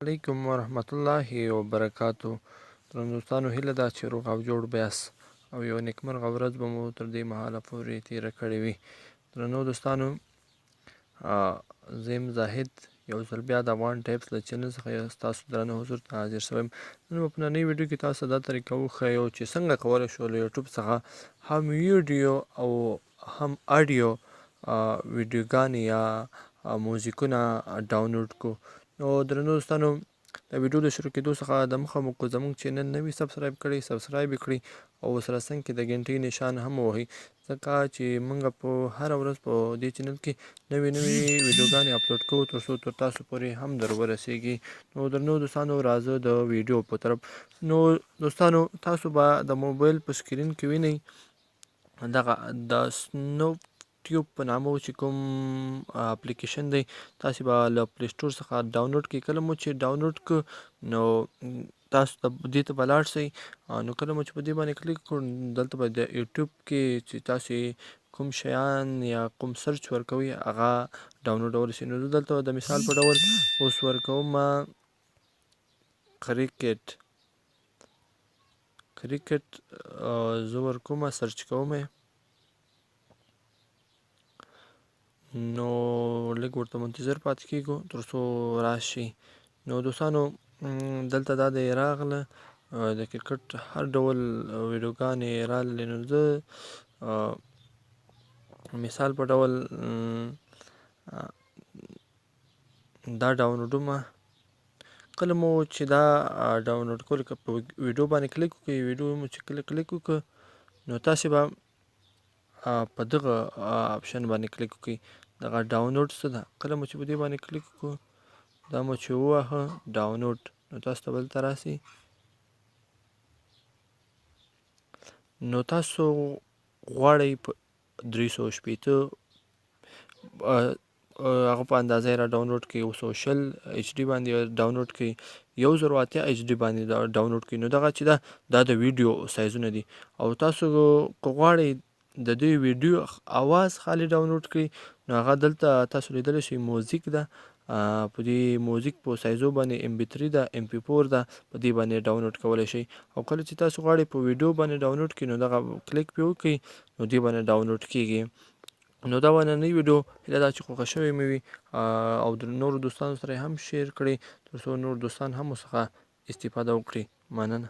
علیکم ورحمت الله وبرکاتو. درنو دوستانو، هیله ده چې روغ او جوړ به یاست او یو نیکمرغه ورځ به مو تر دې مهاله پورې تېره کړې وي. درنو دوستانو، زه یم زاهد، یو ځل بیا د افغان ټایپس له چینل څخه ستاسو درانه حضور ته حاضر شوی یم. نن به په نننۍ ویډیو کې تاسو ته دا طریقه وښیو چې څنګه کولی شو له یوټوب څخه هم ویډیو او هم اډیو ویډیوګانې یا موزیکونه ډاونلوډ کړو. نو درنو دوستانو، د ویډیو د شروع کېدو څخه دمخه مو که زموږ چینل نه وي سبسکرایب کړی، سبسکرایب یې کړئ او ورسره څنګ کې د ګنټۍ نشان هم ووهئ، ځکه چې موږ په هره ورځ په دې چینل کې نوې ویډیوګانې اپلوډ کوو تر څو تر تاسو پورې هم در ورسیږي. نو درنو دوستانو، راځه د ویډیو په طرف. نو دوستانو، تاسو به د موبایل په سکرین کې وینئ دغه د سنوپ ټیوب په نامه چې کوم اپلیکیشن دی، تاسې به له پلی سټور څخه ډاونلوډ کړئ. کله مو چې ډاونلوډ کړ نو تاسو دې ته به لاړ شئ. نو کله مو چې په دې باندې کلیک کړو، دلته به د یوټوب کې چې تاسې کوم شیان یا کوم سرچ ورکوئ هغه ډاونلوډولی شئ. نو زه دلته د مثال په ډول اوس ورکومه کرکټ، زه ورکومه سرچ کومه، نو لږ ورته منتظر پاتې کېږو تر څو راشي. نو دوستانو، دلته دا دی راغله د کرکټ هر ډول ویډیوګانې راغلې. نو زه مثال په ډول دا ډاونلوډومه. کله مو چې دا ډاونلوډ کول که په ویډیو باندې کلیک وکړئ، ویډیو مو چې کله کلیک وکړ نو تاسې به په دغه آپشن باندې کلیک وکړئ، دغه ډاونلوډ څه ده. کله مو چې په دې باندې کلیک وکړو، دا مو چې وواهه ډاونلوډ، نو تاسو ته به دلته راسي. نو تاسو غواړئ په 360 هغه په اندازه یې را ډاونلوډ کړئ، 220 HD باندې ډاونلوډ کړئ، 1080 HD باندې ډاونلوډ کړئ. نو دغه چې ده دا د ویډیو سایزونه دي. او تاسو که غواړئ د دې ویډیو اواز خالي ډاونلوډ کړئ، نو هغه دلته تاسو لیدلی شئ موزیک ده. په دې موزیک په سایزو باندې MP3 ده، MP4 ده، په دې باندې ډاونلوډ کولی شئ. او کله چې تاسو غواړئ په ویډیو باندې ډاونلوډ کړئ، نو دغه کلیک پرې وکړئ، نو دې باندې ډاونلوډ کېږي. نو دا نننۍ ویډیو هیله ده چې خوښه شوې مې وي او د نورو دوستانو سره یې هم شیر کړئ تر څو نور دوستان هم ورڅخه استفاده وکړي. مننه.